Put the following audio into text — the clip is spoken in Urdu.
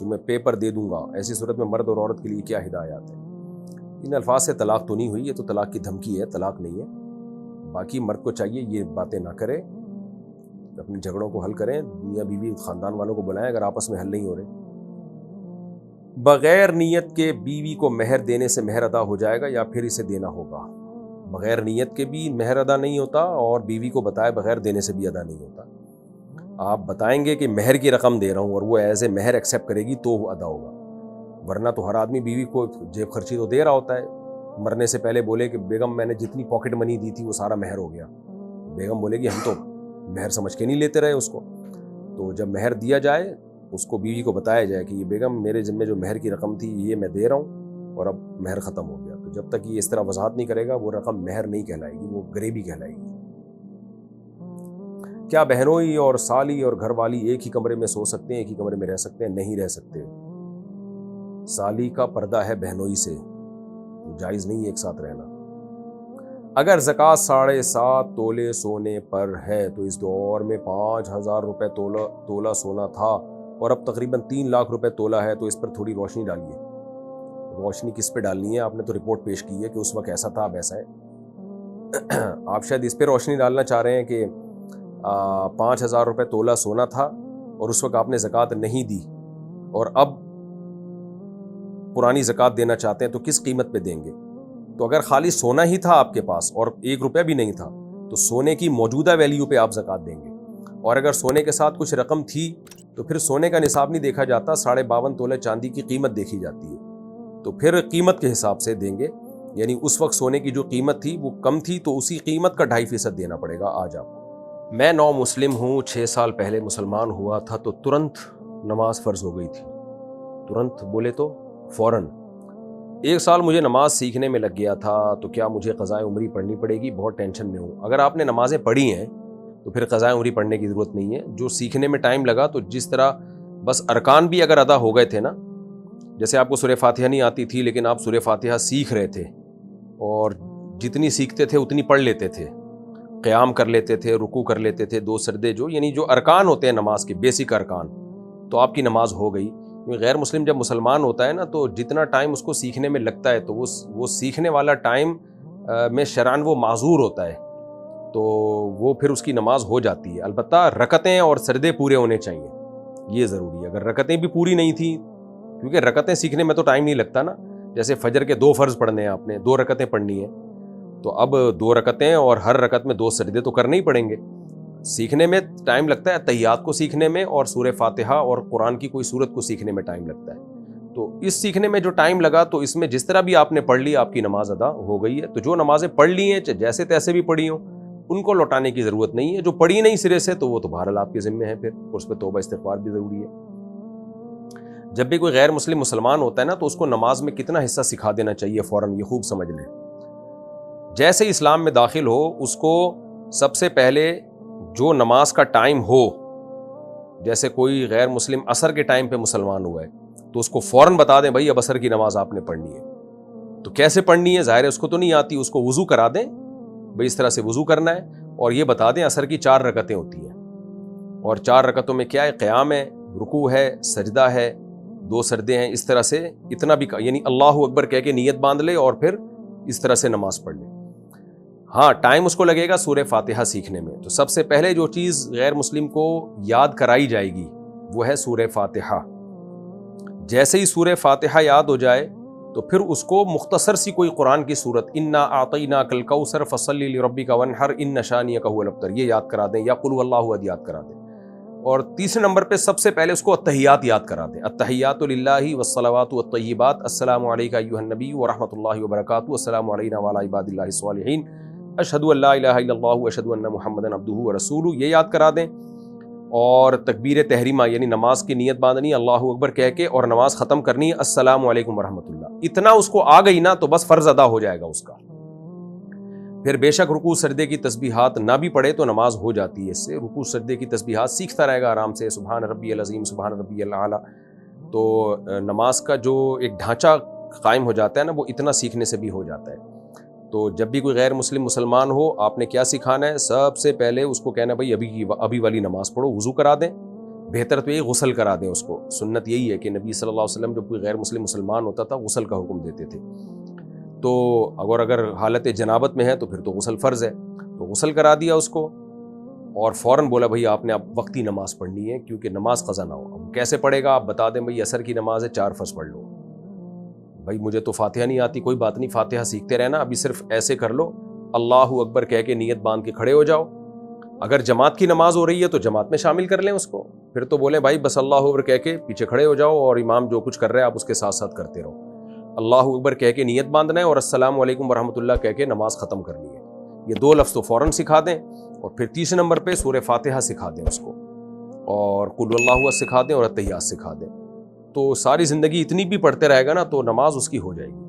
تمہیں پیپر دے دوں گا، ایسی صورت میں مرد اور عورت کے لیے کیا ہدایات ہے؟ ان الفاظ سے طلاق تو نہیں ہوئی، یہ تو طلاق کی دھمکی ہے، طلاق نہیں ہے۔ باقی مرد کو چاہیے یہ باتیں نہ کرے، اپنے جھگڑوں کو حل کریں، میاں بیوی خاندان والوں کو بلائیں اگر آپس میں حل نہیں ہو رہے۔ بغیر نیت کے بیوی کو مہر دینے سے مہر ادا ہو جائے گا یا پھر اسے دینا ہوگا؟ بغیر نیت کے بھی مہر ادا نہیں ہوتا، اور بیوی کو بتائے بغیر دینے سے بھی ادا نہیں ہوتا۔ آپ بتائیں گے کہ مہر کی رقم دے رہا ہوں اور وہ ایز اے مہر ایکسیپٹ کرے گی تو وہ ادا ہوگا، ورنہ تو ہر آدمی بیوی کو جیب خرچی تو دے رہا ہوتا ہے۔ مرنے سے پہلے بولے کہ بیگم میں نے جتنی پاکٹ منی دی تھی وہ سارا مہر ہو گیا، بیگم بولے گی ہم تو مہر سمجھ کے نہیں لیتے رہے اس کو۔ تو جب مہر دیا جائے اس کو بیوی کو بتایا جائے کہ یہ بیگم میرے ذمے جو مہر کی رقم تھی یہ میں دے رہا ہوں اور اب مہر ختم ہو گیا۔ تو جب تک یہ اس طرح وضاحت نہیں کرے گا وہ رقم مہر نہیں کہلائے گی، وہ گریبی کہلائے گی۔ کیا بہنوئی اور سالی اور گھر والی ایک ہی کمرے میں سو سکتے ہیں، ایک ہی کمرے میں رہ سکتے ہیں؟ نہیں رہ سکتے۔ سالی کا پردہ ہے بہنوئی سے، جائز نہیں ہے ایک ساتھ رہنا۔ اگر زکوٰۃ 7.5 تولے سونے پر ہے تو اس دور میں 5,000 روپے تولہ سونا تھا اور اب تقریباً 3 لاکھ روپے تولہ ہے، تو اس پر تھوڑی روشنی ڈالیے۔ روشنی کس پہ ڈالنی ہے؟ آپ نے تو رپورٹ پیش کی ہے کہ اس وقت ایسا تھا اب ایسا ہے۔ آپ شاید اس پہ روشنی ڈالنا چاہ رہے ہیں کہ 5,000 روپے تولہ سونا تھا اور اس وقت آپ نے زکوٰۃ نہیں دی اور اب پرانی زکوٰۃ دینا چاہتے ہیں تو کس قیمت پہ دیں گے؟ تو اگر خالی سونا ہی تھا آپ کے پاس اور 1 روپیہ بھی نہیں تھا تو سونے کی موجودہ ویلیو پہ آپ زکوٰۃ دیں گے، اور اگر سونے کے ساتھ کچھ رقم تھی تو پھر سونے کا نصاب نہیں دیکھا جاتا، 52.5 تولے چاندی کی قیمت دیکھی جاتی ہے، تو پھر قیمت کے حساب سے دیں گے، یعنی اس وقت سونے کی جو قیمت تھی وہ کم تھی تو اسی قیمت کا 2.5% دینا پڑے گا آج آپ کو۔ میں نو مسلم ہوں، 6 سال پہلے مسلمان ہوا تھا تو ترنت نماز فرض ہو گئی تھی۔ ترنت بولے تو فوراً۔ 1 سال مجھے نماز سیکھنے میں لگ گیا تھا، تو کیا مجھے قضائے عمری پڑھنی پڑے گی؟ بہت ٹینشن میں ہوں۔ اگر آپ نے نمازیں پڑھی ہیں تو پھر قضائے عمری پڑھنے کی ضرورت نہیں ہے۔ جو سیکھنے میں ٹائم لگا تو جس طرح بس ارکان بھی اگر ادا ہو گئے تھے نا، جیسے آپ کو سورہ فاتحہ نہیں آتی تھی لیکن آپ سورہ فاتحہ سیکھ رہے تھے اور جتنی سیکھتے تھے اتنی پڑھ لیتے تھے، قیام کر لیتے تھے، رکوع کر لیتے تھے، 2 سجدے یعنی جو ارکان ہوتے ہیں نماز کے بیسک ارکان، تو آپ کی نماز ہو گئی۔ غیر مسلم جب مسلمان ہوتا ہے نا تو جتنا ٹائم اس کو سیکھنے میں لگتا ہے تو وہ سیکھنے والا ٹائم میں شرعاً وہ معذور ہوتا ہے، تو وہ پھر اس کی نماز ہو جاتی ہے۔ البتہ رکعتیں اور سجدے پورے ہونے چاہیے، یہ ضروری ہے۔ اگر رکعتیں بھی پوری نہیں تھیں، کیونکہ رکعتیں سیکھنے میں تو ٹائم نہیں لگتا نا، جیسے فجر کے 2 فرض پڑھنے ہیں آپ نے، 2 رکعتیں پڑھنی ہیں، تو اب 2 رکعتیں اور ہر رکعت میں 2 سجدے تو کرنے ہی پڑیں گے۔ سیکھنے میں ٹائم لگتا ہے، تحیات کو سیکھنے میں اور سورہ فاتحہ اور قرآن کی کوئی سورت کو سیکھنے میں ٹائم لگتا ہے۔ تو اس سیکھنے میں جو ٹائم لگا تو اس میں جس طرح بھی آپ نے پڑھ لی آپ کی نماز ادا ہو گئی ہے۔ تو جو نمازیں پڑھ لی ہیں جیسے تیسے بھی پڑھی ہوں ان کو لوٹانے کی ضرورت نہیں ہے، جو پڑھی نہیں سرے سے تو وہ تو بہرحال آپ کے ذمے ہے، پھر اس پہ توبہ استغفار بھی ضروری ہے۔ جب بھی کوئی غیر مسلم مسلمان ہوتا ہے نا تو اس کو نماز میں کتنا حصہ سکھا دینا چاہیے فوراً، یہ خوب سمجھ لیں۔ جیسے اسلام میں داخل ہو اس کو سب سے پہلے جو نماز کا ٹائم ہو، جیسے کوئی غیر مسلم عصر کے ٹائم پہ مسلمان ہوا ہے تو اس کو فوراً بتا دیں بھائی اب عصر کی نماز آپ نے پڑھنی ہے۔ تو کیسے پڑھنی ہے؟ ظاہر ہے اس کو تو نہیں آتی، اس کو وضو کرا دیں، بھائی اس طرح سے وضو کرنا ہے، اور یہ بتا دیں عصر کی 4 رکعتیں ہوتی ہیں، اور 4 رکعتوں میں کیا ہے؟ قیام ہے، رکوع ہے، سجدہ ہے، 2 سجدے ہیں، اس طرح سے اتنا بھی یعنی اللہ اکبر کہہ کے نیت باندھ لے اور پھر اس طرح سے نماز پڑھ لے۔ ہاں ٹائم اس کو لگے گا سورہ فاتحہ سیکھنے میں، تو سب سے پہلے جو چیز غیر مسلم کو یاد کرائی جائے گی وہ ہے سورہ فاتحہ۔ جیسے ہی سورہ فاتحہ یاد ہو جائے تو پھر اس کو مختصر سی کوئی قرآن کی سورت، انا اعطیناک الکوثر فصلی لربک وانحر ان شانئک هو الابتر، یہ یاد کرا دیں، یا قل هو اللہ احد یاد کرا دیں۔ اور تیسرے نمبر پہ سب سے پہلے اس کو التحیات یاد کرا دیں، التحیات للہ والصلوات والطیبات، السلام علیک ایھا النبی ورحمۃ اللہ وبرکاتہ، السلام علینا وعلی عباد اللہ الصالحین، اشہد ان لا الہ الا اللہ واشہد ان محمدا عبدہ ورسولہ، یہ یاد کرا دیں۔ اور تکبیر تحریمہ یعنی نماز کی نیت باندھنی اللہ اکبر کہہ کے، اور نماز ختم کرنی ہے السلام علیکم ورحمۃ اللہ، اتنا اس کو آ گئی نا تو بس فرض ادا ہو جائے گا اس کا۔ پھر بے شک رکوع سجدے کی تسبیحات نہ بھی پڑھے تو نماز ہو جاتی ہے اس سے، رکوع سجدے کی تسبیحات سیکھتا رہے گا آرام سے، سبحان ربی العظیم، سبحان ربی الاعلیٰ، تو نماز کا جو ایک ڈھانچہ قائم ہو جاتا ہے نا وہ اتنا سیکھنے سے بھی ہو جاتا ہے۔ تو جب بھی کوئی غیر مسلم مسلمان ہو آپ نے کیا سکھانا ہے؟ سب سے پہلے اس کو کہنا ہے بھائی ابھی والی نماز پڑھو، وضو کرا دیں، بہتر تو یہ غسل کرا دیں اس کو. سنت یہی ہے کہ نبی صلی اللہ علیہ وسلم جب کوئی غیر مسلمان ہوتا تھا غسل کا حکم دیتے تھے. تو اگر حالت جنابت میں ہے تو پھر تو غسل فرض ہے. تو غسل کرا دیا اس کو اور فوراً بولا بھائی آپ نے اب وقتی نماز پڑھنی ہے کیونکہ نماز قضا نہ ہو. اب کیسے پڑھے گا آپ بتا دیں بھائی عصر کی نماز ہے 4 فرض پڑھ لو. بھائی مجھے تو فاتحہ نہیں آتی, کوئی بات نہیں, فاتحہ سیکھتے رہنا, ابھی صرف ایسے کر لو اللہ اکبر کہہ کے نیت باندھ کے کھڑے ہو جاؤ. اگر جماعت کی نماز ہو رہی ہے تو جماعت میں شامل کر لیں اس کو, پھر تو بولیں بھائی بس اللہ اکبر کہہ کے پیچھے کھڑے ہو جاؤ اور امام جو کچھ کر رہے ہیں آپ اس کے ساتھ ساتھ کرتے رہو. اللہ اکبر کہہ کے نیت باندھنا ہے اور السلام علیکم ورحمۃ اللہ کہہ کے نماز ختم کرنی ہے. یہ 2 لفظ تو فوراً سکھا دیں اور پھر تیسرے نمبر پہ سورہ فاتحہ سکھا دیں اس کو اور قل اللہ سکھا دیں اور اتحیات سکھا دیں. تو ساری زندگی اتنی بھی پڑھتے رہے گا نا تو نماز اس کی ہو جائے گی.